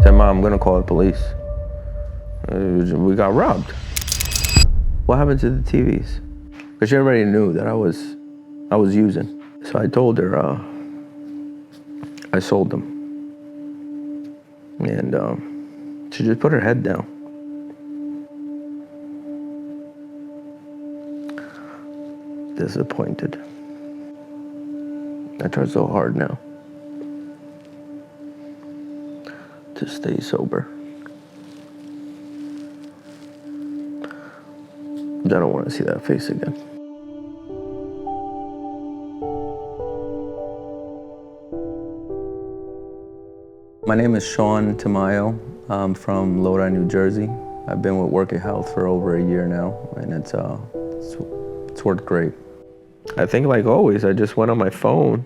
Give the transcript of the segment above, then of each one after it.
Said, Mom, I'm gonna call the police. We got robbed. What happened to the TVs? Because she already knew that I was using. So I told her I sold them. And she just put her head down. Disappointed. I try so hard now to stay sober. I don't want to see that face again. My name is Shawn Tamayo. I'm from Lodi, New Jersey. I've been with Workit Health for over a year now, and it's worked great. I think, like always, I just went on my phone.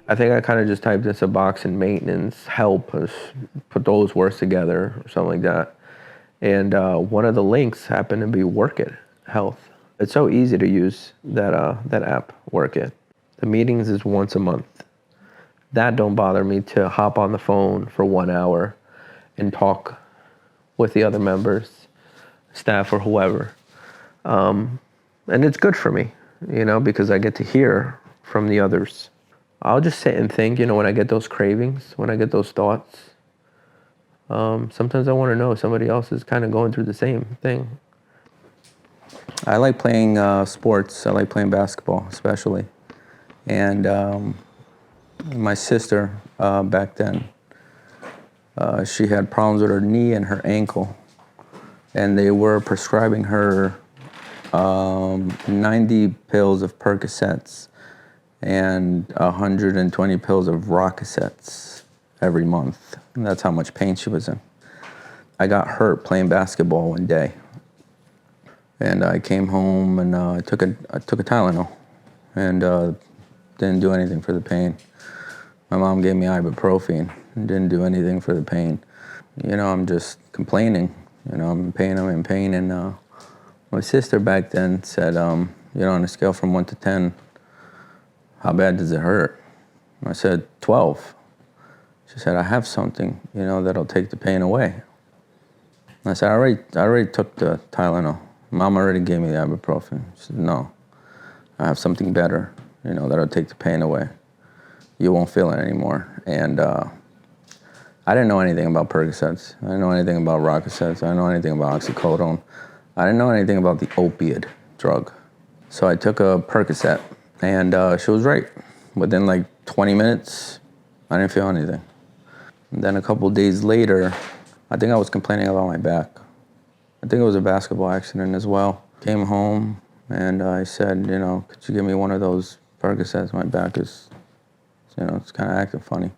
I think I kind of just typed in a box in maintenance, help, put those words together or something like that. And one of the links happened to be Workit Health. It's so easy to use that app, Workit. The meetings is once a month. That don't bother me to hop on the phone for 1 hour and talk with the other members, staff or whoever. And it's good for me, because I get to hear from the others. I'll just sit and think, when I get those cravings, when I get those thoughts, sometimes I want to know if somebody else is kind of going through the same thing. I like playing sports. I like playing basketball, especially. And my sister, back then, she had problems with her knee and her ankle. And they were prescribing her 90 pills of Percocets and 120 pills of Rocosets every month. And that's how much pain she was in. I got hurt playing basketball one day. And I came home and I took a Tylenol and didn't do anything for the pain. My mom gave me ibuprofen and didn't do anything for the pain. I'm just complaining. I'm in pain. And my sister back then said, on a scale from 1 to 10, how bad does it hurt? I said, 12. She said, I have something, that'll take the pain away. And I said, I already took the Tylenol. Mom already gave me the ibuprofen. She said, no, I have something better, that'll take the pain away. You won't feel it anymore. And I didn't know anything about Percocets. I didn't know anything about Rocosets. I didn't know anything about oxycodone. I didn't know anything about the opiate drug. So I took a Percocet, and she was right. Within like 20 minutes, I didn't feel anything. And then a couple of days later, I think I was complaining about my back. I think it was a basketball accident as well. Came home, and I said, could you give me one of those Percocets? My back is, it's kind of acting funny.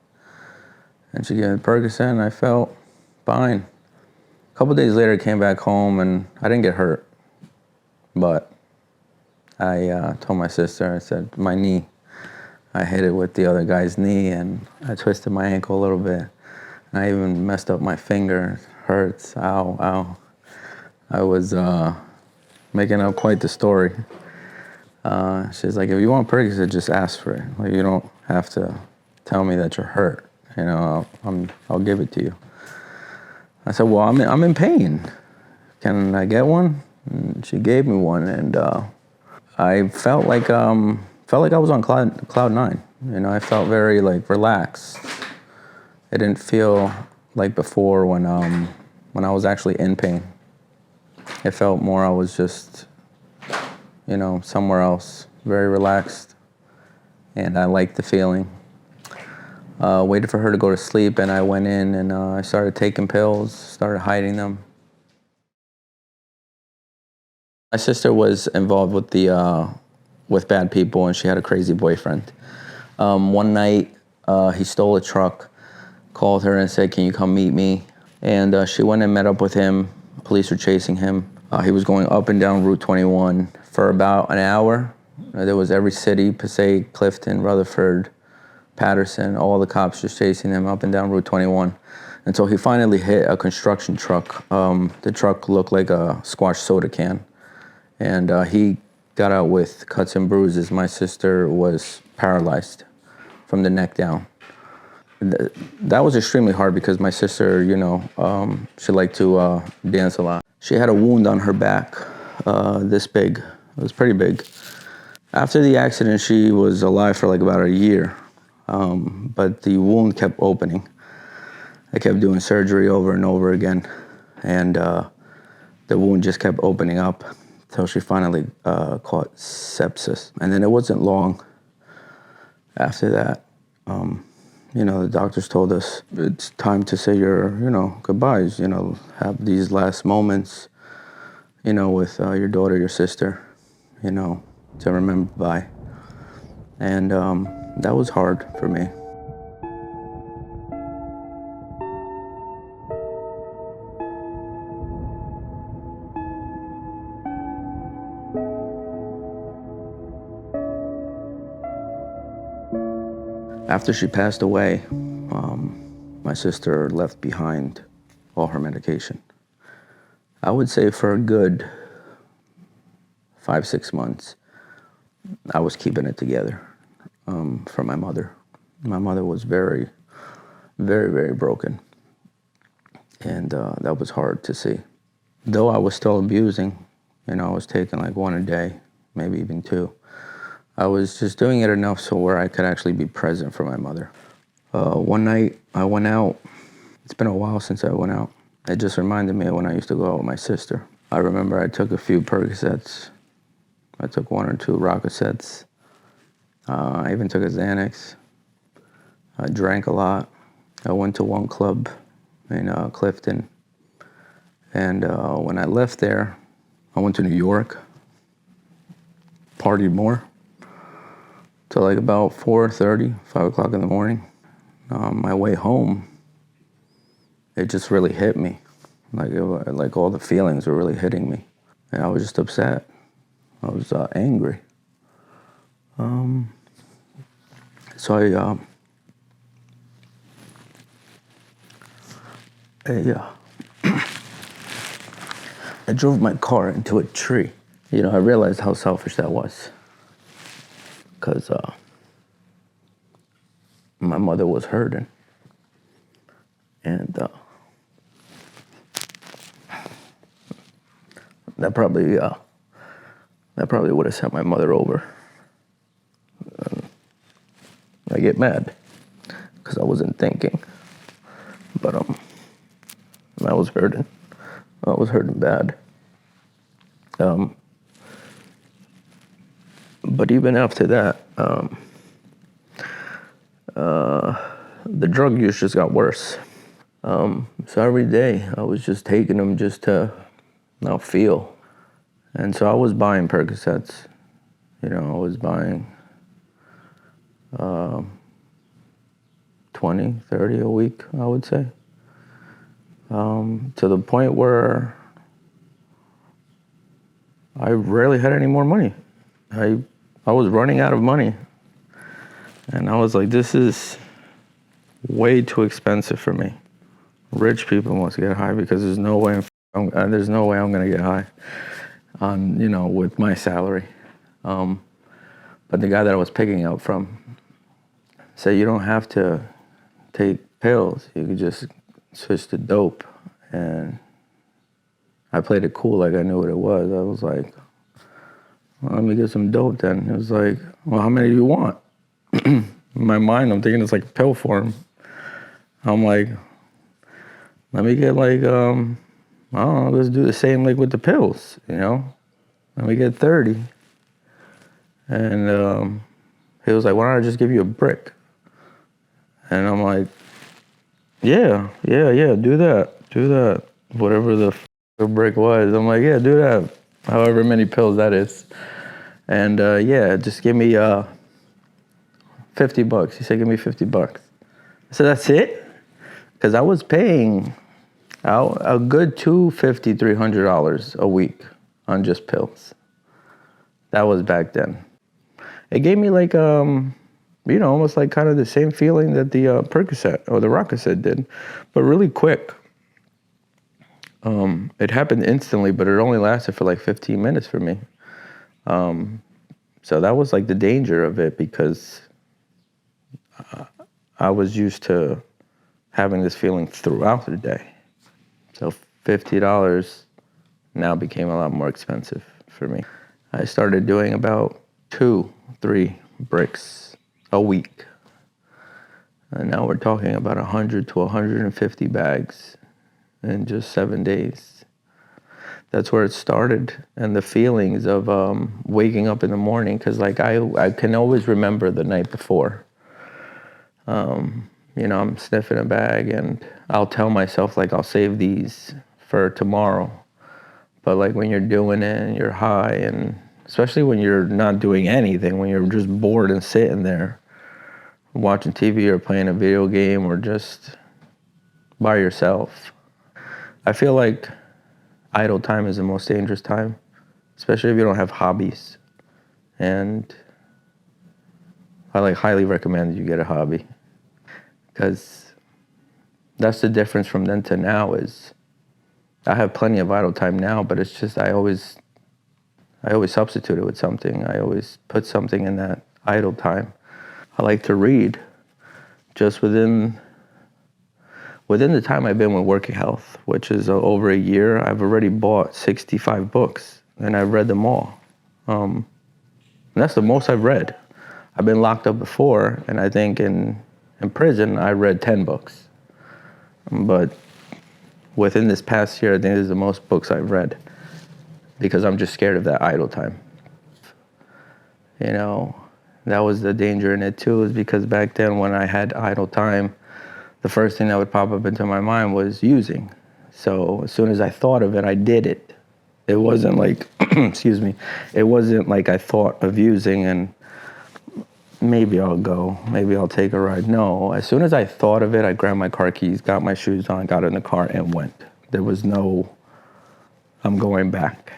And she gave me Percocet, and I felt fine. A couple of days later, I came back home, and I didn't get hurt. But I told my sister, I said, my knee, I hit it with the other guy's knee, and I twisted my ankle a little bit. And I even messed up my finger. It hurts. Ow, ow. I was making up quite the story. She's like, if you want Percocet, just ask for it. Like, you don't have to tell me that you're hurt. I'll give it to you. I said, well, I'm in pain. Can I get one? And she gave me one, and I felt like I was on cloud nine. I felt very relaxed. It didn't feel like before when I was actually in pain. It felt more I was just, somewhere else, very relaxed, and I liked the feeling. Waited for her to go to sleep, and I went in and I started taking pills, started hiding them. My sister was involved with bad people, and she had a crazy boyfriend. One night, he stole a truck, called her and said, can you come meet me? And she went and met up with him. Police were chasing him. He was going up and down Route 21 for about an hour. There was every city, Passaic, Clifton, Rutherford, Patterson, all the cops just chasing him up and down Route 21 until he finally hit a construction truck. The truck looked like a squash soda can. And he got out with cuts and bruises. My sister was paralyzed from the neck down. That was extremely hard because my sister, she liked to dance a lot. She had a wound on her back, this big. It was pretty big. After the accident, she was alive for like about a year, but the wound kept opening. I kept doing surgery over and over again, and the wound just kept opening up until she finally caught sepsis. And then it wasn't long after that. The doctors told us it's time to say your, goodbyes, have these last moments, with your daughter, your sister, to remember by. And that was hard for me. After she passed away, my sister left behind all her medication. I would say for a good 5-6 months, I was keeping it together for my mother. My mother was very, very, very broken. And that was hard to see. Though I was still abusing, I was taking like 1 a day, maybe even 2. I was just doing it enough so where I could actually be present for my mother. One night I went out. It's been a while since I went out. It just reminded me of when I used to go out with my sister. I remember I took a few Percocets. I took 1 or 2 Rocosets. I even took a Xanax. I drank a lot. I went to one club in Clifton. And when I left there, I went to New York, partied more, till like about 4:30, 5 o'clock in the morning. On my way home, it just really hit me. Like all the feelings were really hitting me. And I was just upset. I was angry. So I drove my car into a tree. I realized how selfish that was. Because my mother was hurting. And that probably would have sent my mother over. I get mad because I wasn't thinking. But I was hurting. I was hurting bad. But even after that, the drug use just got worse. So every day I was just taking them just to not feel. And so I was buying Percocets. I was buying 20, 30 a week, I would say. To the point where I rarely had any more money. I was running out of money. And I was like, this is way too expensive for me. Rich people must get high because there's no way I'm gonna get high on, with my salary. But the guy that I was picking up from said you don't have to take pills. You could just switch to dope. And I played it cool like I knew what it was. I was like, well, let me get some dope then. It was like, well, how many do you want? In my mind, I'm thinking it's like a pill form. I'm like, let me get like, I don't know, let's do the same like with the pills, Let me get 30. And he was like, why don't I just give you a brick? And I'm like, yeah, do that. Whatever the brick was. I'm like, yeah, do that. However many pills that is. And just give me $50. He said, give me $50. I said, that's it? Because I was paying out a good $250, $300 a week on just pills. That was back then. It gave me like, almost like kind of the same feeling that the Percocet or the Rocosette did, but really quick. It happened instantly, but it only lasted for like 15 minutes for me. So that was like the danger of it because I was used to having this feeling throughout the day. So $50 now became a lot more expensive for me. I started doing about 2-3 bricks a week. And now we're talking about 100 to 150 bags in just 7 days. That's where it started. And the feelings of waking up in the morning, because like I can always remember the night before. I'm sniffing a bag and I'll tell myself like I'll save these for tomorrow. But like when you're doing it and you're high, and especially when you're not doing anything, when you're just bored and sitting there watching TV or playing a video game or just by yourself. I feel like idle time is the most dangerous time, especially if you don't have hobbies. And I like highly recommend you get a hobby, because that's the difference from then to now. Is I have plenty of idle time now, but it's just I always substitute it with something. I always put something in that idle time. I like to read. Just within the time I've been with Workit Health, which is over a year, I've already bought 65 books, and I've read them all. And that's the most I've read. I've been locked up before, and I think in prison I read 10 books. But within this past year, I think this is the most books I've read, because I'm just scared of that idle time. That was the danger in it too, is because back then when I had idle time, the first thing that would pop up into my mind was using. So as soon as I thought of it, I did it. It wasn't like, excuse me, it wasn't like I thought of using and maybe I'll take a ride. No, as soon as I thought of it, I grabbed my car keys, got my shoes on, got in the car and went. There was no, I'm going back.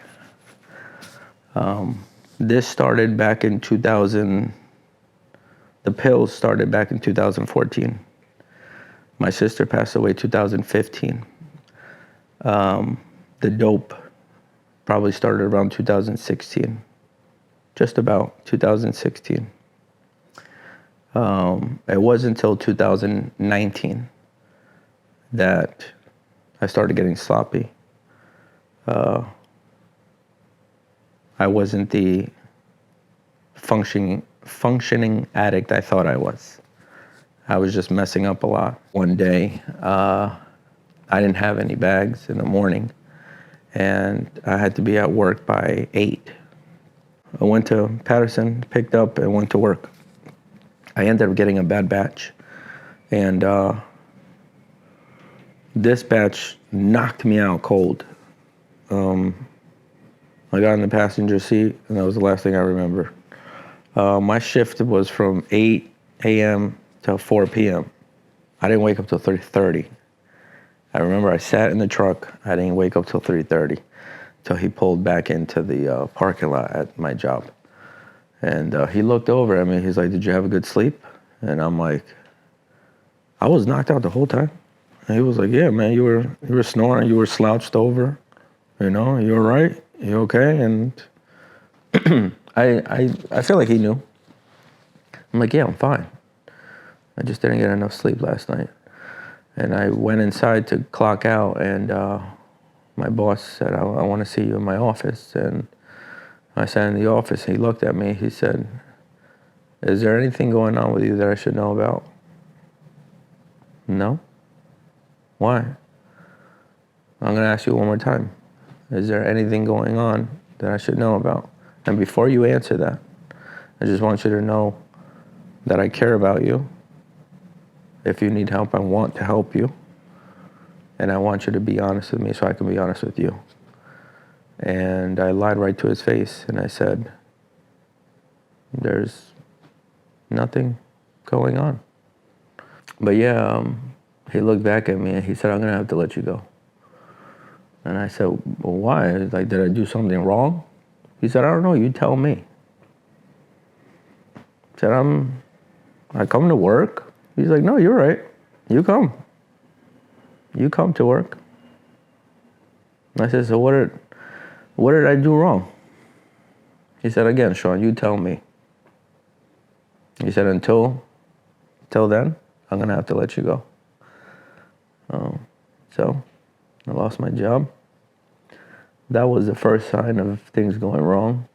This started back in 2000, the pills started back in 2014. My sister passed away 2015. The dope probably started around 2016, just about 2016. It wasn't until 2019 that I started getting sloppy. I wasn't the functioning addict I thought I was. I was just messing up a lot. One day, I didn't have any bags in the morning, and I had to be at work by 8. I went to Patterson, picked up, and went to work. I ended up getting a bad batch, and this batch knocked me out cold. I got in the passenger seat, and that was the last thing I remember. My shift was from 8 a.m. till 4 p.m. I didn't wake up till 3:30. I remember I sat in the truck. I didn't wake up till 3:30, till he pulled back into the parking lot at my job. And he looked over at me. He's like, "Did you have a good sleep?" And I'm like, "I was knocked out the whole time." And he was like, "Yeah, man, you were snoring. You were slouched over. You were right. You okay?" And I feel like he knew. I'm like, "Yeah, I'm fine. I just didn't get enough sleep last night." And I went inside to clock out, and my boss said, I want to see you in my office. And I sat in the office, and he looked at me. He said, "Is there anything going on with you that I should know about?" "No." "Why?" "I'm going to ask you one more time. Is there anything going on that I should know about? And before you answer that, I just want you to know that I care about you. If you need help, I want to help you. And I want you to be honest with me so I can be honest with you." And I lied right to his face, and I said, "There's nothing going on." But yeah, he looked back at me and he said, "I'm going to have to let you go." And I said, "Well, why? Like, did I do something wrong?" He said, "I don't know, you tell me." I said, I come to work." He's like, "No, you're right. You come. You come to work." I said, "So what did I do wrong?" He said, "Again, Shawn, you tell me." He said, until then, I'm going to have to let you go. So I lost my job. That was the first sign of things going wrong.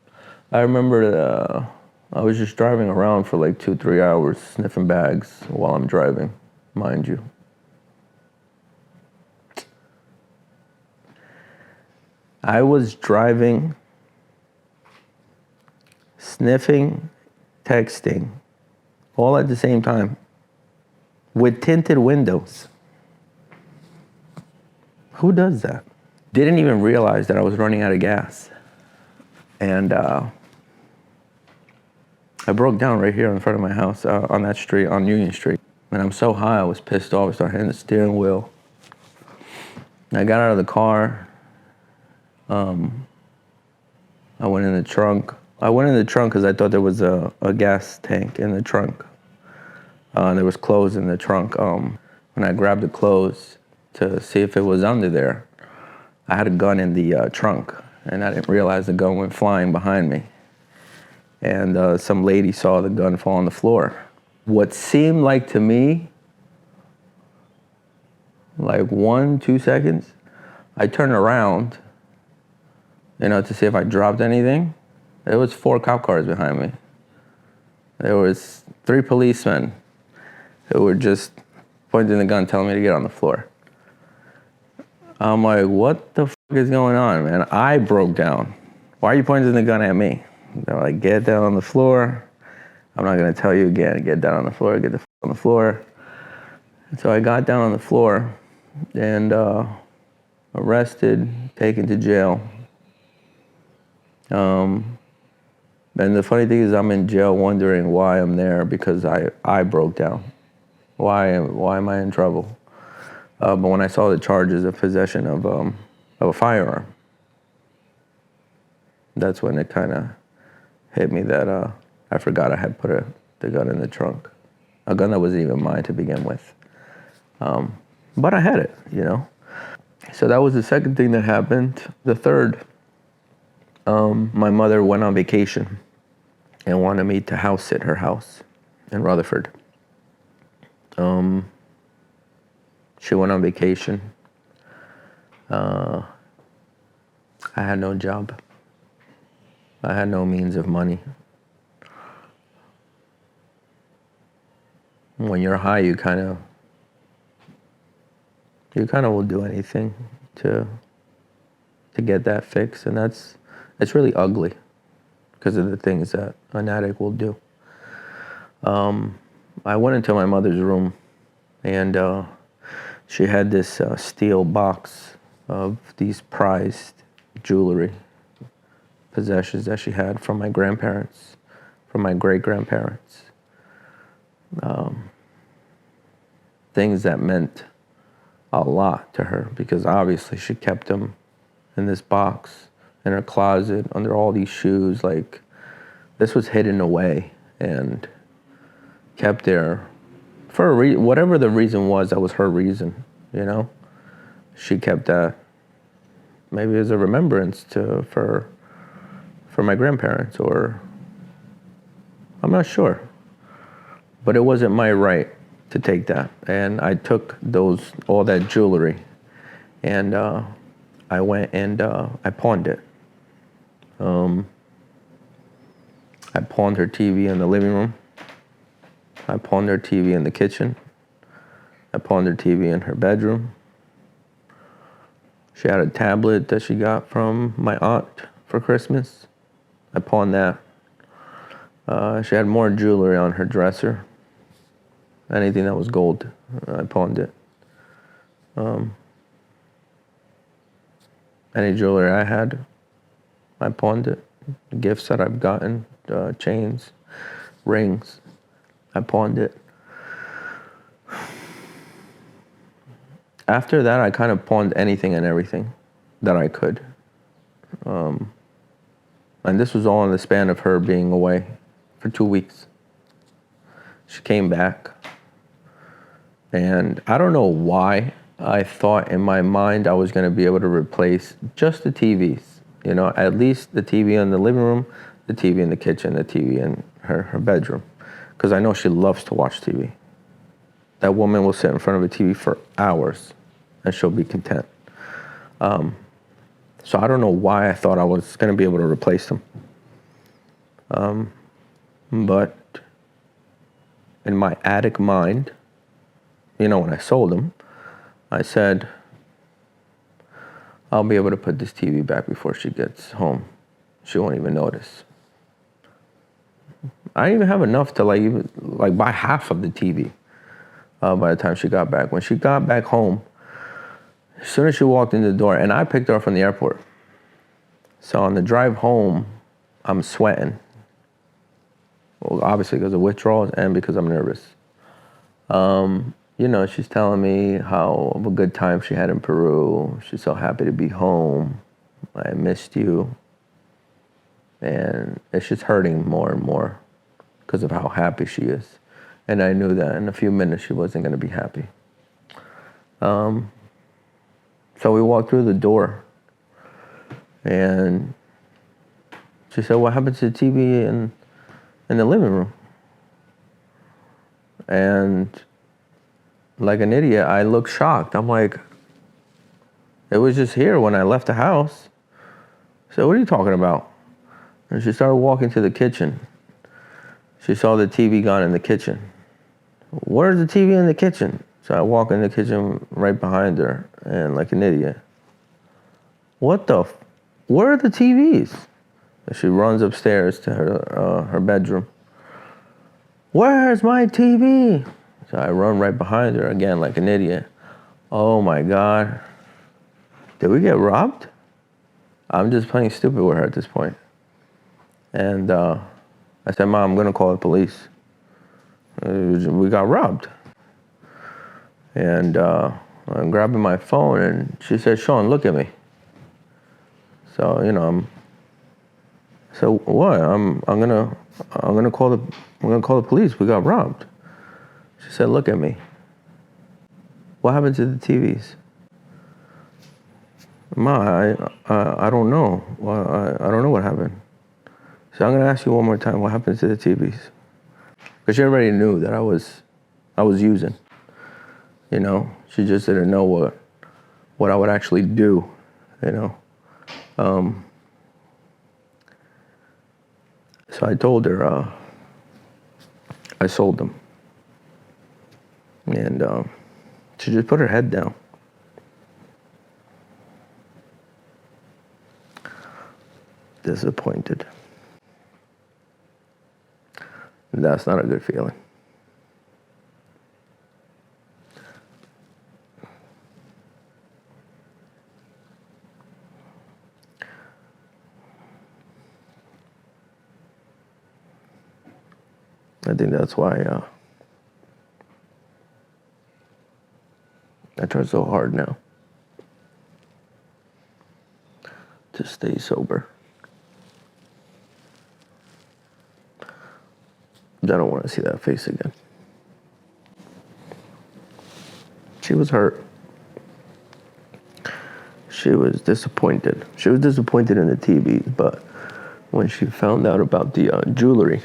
I remember I was just driving around for like 2-3 hours sniffing bags while I'm driving, mind you. I was driving, sniffing, texting, all at the same time, with tinted windows. Who does that? Didn't even realize that I was running out of gas. And I broke down right here in front of my house on that street, on Union Street. And I'm so high, I was pissed off. I started hitting the steering wheel. And I got out of the car. I went in the trunk. I went in the trunk because I thought there was a gas tank in the trunk. There was clothes in the trunk. When I grabbed the clothes to see if it was under there, I had a gun in the trunk, and I didn't realize the gun went flying behind me. And some lady saw the gun fall on the floor. What seemed like to me, like 1-2 seconds, I turned around, to see if I dropped anything. There was 4 cop cars behind me. There was 3 policemen who were just pointing the gun, telling me to get on the floor. I'm like, what the fuck is going on, man? I broke down. Why are you pointing the gun at me? They're like, get down on the floor. I'm not gonna tell you again, get down on the floor, get the fuck on the floor. And so I got down on the floor and arrested, taken to jail. And the funny thing is I'm in jail wondering why I'm there because I broke down. Why am I in trouble? But when I saw the charges of possession of a firearm, that's when it kind of hit me that I forgot I had put the gun in the trunk. A gun that wasn't even mine to begin with. But I had it, So that was the second thing that happened. The third, my mother went on vacation and wanted me to house sit her house in Rutherford. She went on vacation. I had no job. I had no means of money. When you're high, you kind of will do anything to get that fix, and it's really ugly because of the things that an addict will do. I went into my mother's room, and she had this steel box of these prized jewelry possessions that she had from my grandparents, from my great-grandparents. Things that meant a lot to her because obviously she kept them in this box in her closet under all these shoes. Like, this was hidden away and kept there for whatever the reason was. That was her reason, She kept that maybe as a remembrance for my grandparents, or I'm not sure. But it wasn't my right to take that, and I took all that jewelry, and I went and I pawned it. I pawned her TV in the living room. I pawned her TV in the kitchen. I pawned her TV in her bedroom. She had a tablet that she got from my aunt for Christmas. I pawned that. She had more jewelry on her dresser. Anything that was gold, I pawned it. Any jewelry I had, I pawned it. Gifts that I've gotten, chains, rings, I pawned it. After that, I kind of pawned anything and everything that I could. And this was all in the span of her being away for 2 weeks. She came back. And I don't know why I thought in my mind I was going to be able to replace just the TVs. At least the TV in the living room, the TV in the kitchen, the TV in her bedroom. Because I know she loves to watch TV. that woman will sit in front of a TV for hours and she'll be content. So I don't know why I thought I was going to be able to replace them. But in my addict mind, when I sold them, I said, I'll be able to put this TV back before she gets home. She won't even notice. I didn't even have enough to buy half of the TV by the time she got back. When she got back home, as soon as she walked in the door, and I picked her up from the airport. So on the drive home, I'm sweating. Well, obviously because of withdrawals and because I'm nervous. She's telling me how of a good time she had in Peru. She's so happy to be home. I missed you. And it's just hurting more and more because of how happy she is. And I knew that in a few minutes she wasn't going to be happy. So we walked through the door. And she said, what happened to the TV in the living room? And like an idiot, I looked shocked. I'm like, it was just here when I left the house. So what are you talking about? And she started walking to the kitchen. She saw the TV gone in the kitchen. Where's the TV in the kitchen? So I walk in the kitchen right behind her, and like an idiot. Where are the TVs? And she runs upstairs to her bedroom. Where's my TV? So I run right behind her again like an idiot. Oh my God. Did we get robbed? I'm just playing stupid with her at this point. And I said, Mom, I'm going to call the police. We got robbed. And I'm grabbing my phone, and she said, Shawn, look at me. So, so what? I'm gonna call the police. We got robbed. She said, look at me. What happened to the TVs? Ma, I don't know. I don't know what happened. So I'm gonna ask you one more time. What happened to the TVs? Because she already knew that I was using. She just didn't know what I would actually do. So I told her I sold them. And she just put her head down. Disappointed. That's not a good feeling. I think that's why I try so hard now to stay sober. I don't want to see that face again. She was hurt. She was disappointed. She was disappointed in the TVs, but when she found out about the jewelry,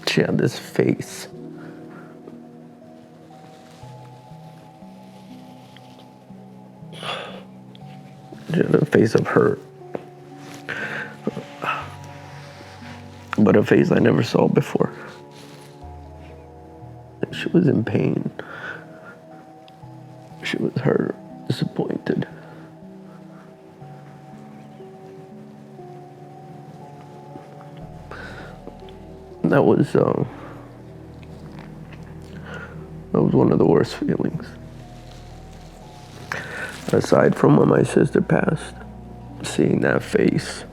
she had this face. She had a face of hurt. But a face I never saw before. She was in pain. She was hurt, disappointed. That was one of the worst feelings. Aside from when my sister passed, seeing that face,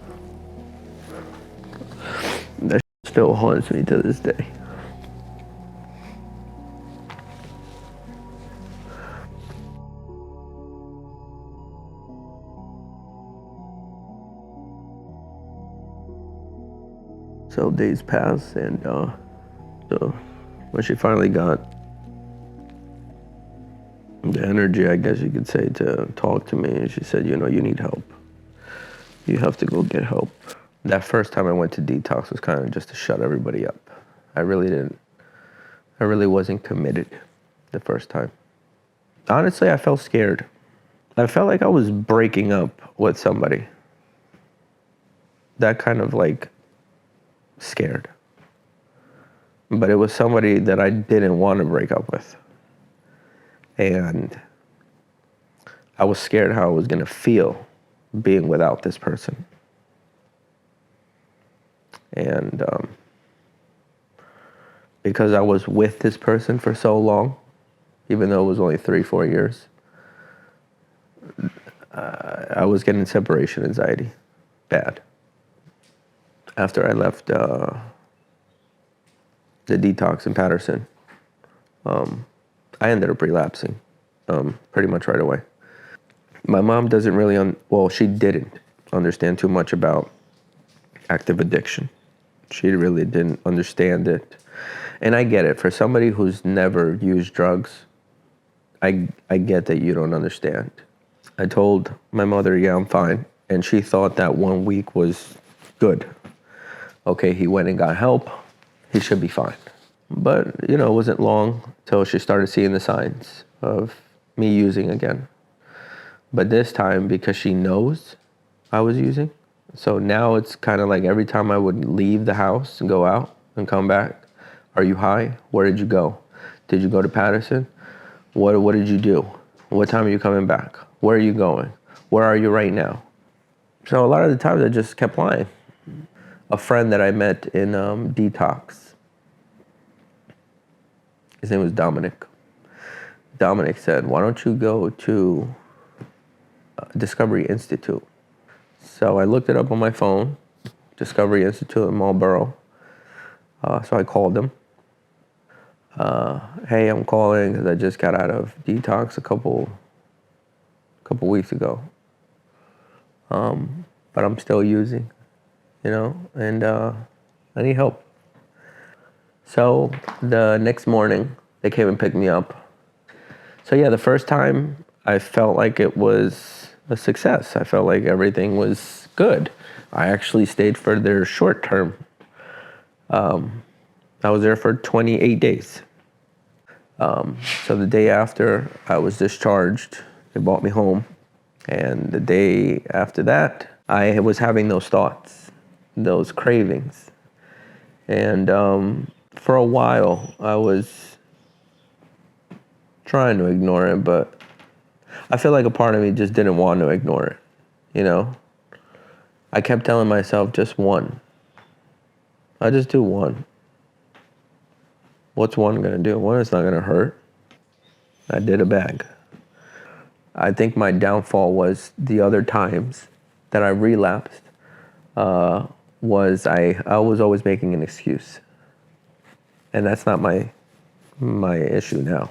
that still haunts me to this day. So days pass, and when she finally got the energy, I guess you could say, to talk to me. And she said, you need help. You have to go get help. That first time I went to detox was kind of just to shut everybody up. I really wasn't committed the first time. Honestly, I felt scared. I felt like I was breaking up with somebody. That kind of like scared. But it was somebody that I didn't want to break up with. And I was scared how I was going to feel being without this person. And because I was with this person for so long, even though it was only 3-4 years, I was getting separation anxiety, bad. After I left the detox in Patterson, I ended up relapsing pretty much right away. My mom doesn't really, she didn't understand too much about active addiction. She really didn't understand it. And I get it. For somebody who's never used drugs, I get that you don't understand. I told my mother, yeah, I'm fine. And she thought that 1 week was good. Okay, he went and got help. He should be fine. But, it wasn't long till she started seeing the signs of me using again. But this time, because she knows I was using, so now it's kind of like every time I would leave the house and go out and come back, are you high? Where did you go? Did you go to Patterson? What did you do? What time are you coming back? Where are you going? Where are you right now? So a lot of the times I just kept lying. A friend that I met in detox, his name was Dominic. Dominic said, why don't you go to Discovery Institute? So I looked it up on my phone, Discovery Institute in Marlboro. So I called him. Hey, I'm calling because I just got out of detox a couple weeks ago. But I'm still using, and I need help. So the next morning, they came and picked me up. So yeah, the first time I felt like it was a success. I felt like everything was good. I actually stayed for their short term. I was there for 28 days. So the day after I was discharged, they brought me home. And the day after that, I was having those thoughts, those cravings. And for a while, I was trying to ignore it, but I feel like a part of me just didn't want to ignore it, I kept telling myself, just one. I just do one. What's one gonna do? One, it's not gonna hurt. I did a bag. I think my downfall was the other times that I relapsed, was I was always making an excuse. And that's not my issue now.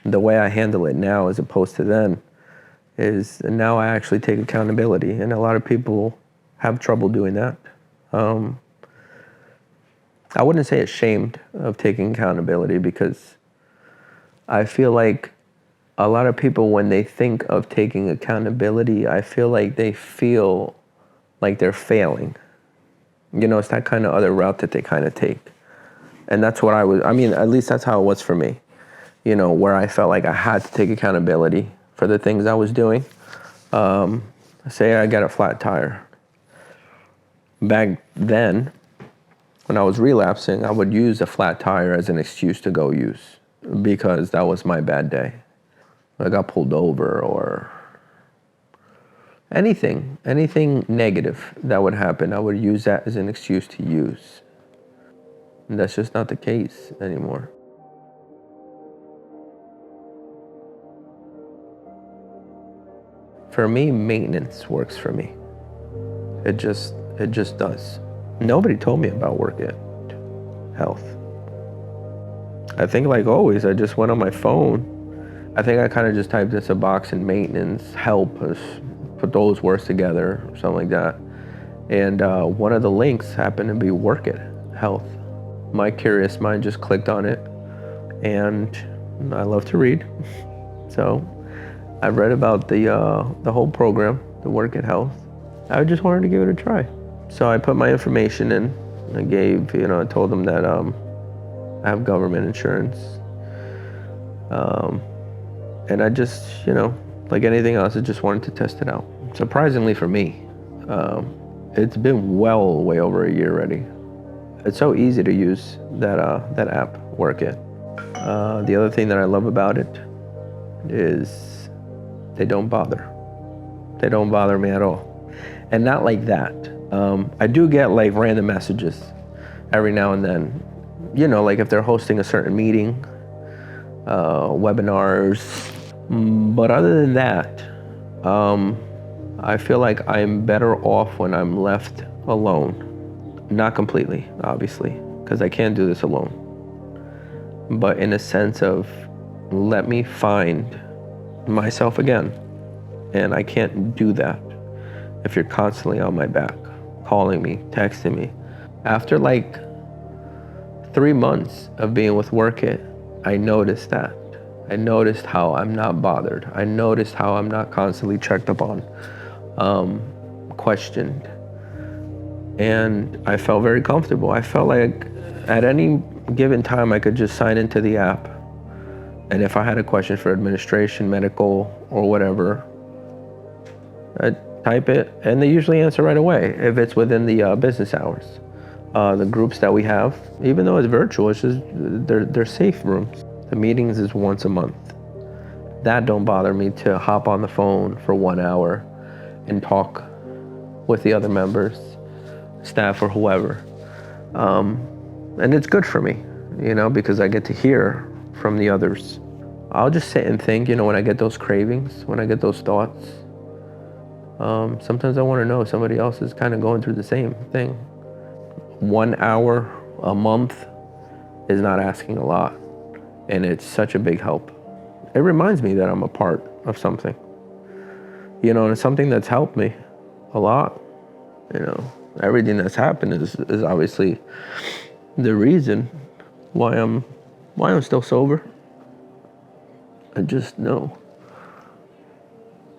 The way I handle it now as opposed to then is now I actually take accountability, and a lot of people have trouble doing that. I wouldn't say ashamed of taking accountability, because I feel like a lot of people, when they think of taking accountability, I feel like they feel like they're failing. It's that kind of other route that they kind of take. And that's what at least that's how it was for me. Where I felt like I had to take accountability for the things I was doing. Say I got a flat tire. Back then, when I was relapsing, I would use a flat tire as an excuse to go use, because that was my bad day. I got pulled over, or anything negative that would happen, I would use that as an excuse to use. And that's just not the case anymore. For me, maintenance works for me. It just does. Nobody told me about Workit Health. I think, like always, I just went on my phone. I think I kind of just typed this a box in maintenance, help, put those words together, or something like that. And one of the links happened to be Workit Health. My curious mind just clicked on it, and I love to read. So I've read about the whole program, the Workit Health. I just wanted to give it a try. So I put my information in. I told them that I have government insurance. And I just, like anything else, I just wanted to test it out. Surprisingly for me, it's been way over a year already. It's so easy to use that app, Workit. The other thing that I love about it is they don't bother. They don't bother me at all. And not like that. I do get like random messages every now and then. Like if they're hosting a certain meeting, webinars. But other than that, I feel like I'm better off when I'm left alone. Not completely, obviously, because I can't do this alone. But in a sense of, let me find myself again. And I can't do that if you're constantly on my back, calling me, texting me. After like 3 months of being with Workit, I noticed that. I noticed how I'm not bothered. I noticed how I'm not constantly checked upon, questioned. And I felt very comfortable. I felt like at any given time I could just sign into the app. And if I had a question for administration, medical, or whatever, I'd type it and they usually answer right away if it's within the business hours. The groups that we have, even though it's virtual, it's just they're safe rooms. The meetings is once a month. That don't bother me to hop on the phone for 1 hour and talk with the other members, staff or whoever. And it's good for me, because I get to hear from the others. I'll just sit and think, when I get those cravings, when I get those thoughts, sometimes I want to know if somebody else is kind of going through the same thing. 1 hour a month is not asking a lot. And it's such a big help. It reminds me that I'm a part of something. And it's something that's helped me a lot. Everything that's happened is obviously the reason why I'm still sober. I just know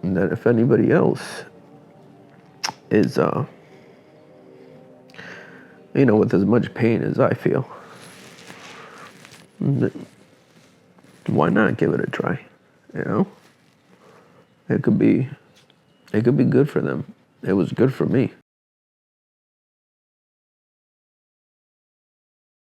that if anybody else is with as much pain as I feel, why not give it a try? It could be good for them. It was good for me.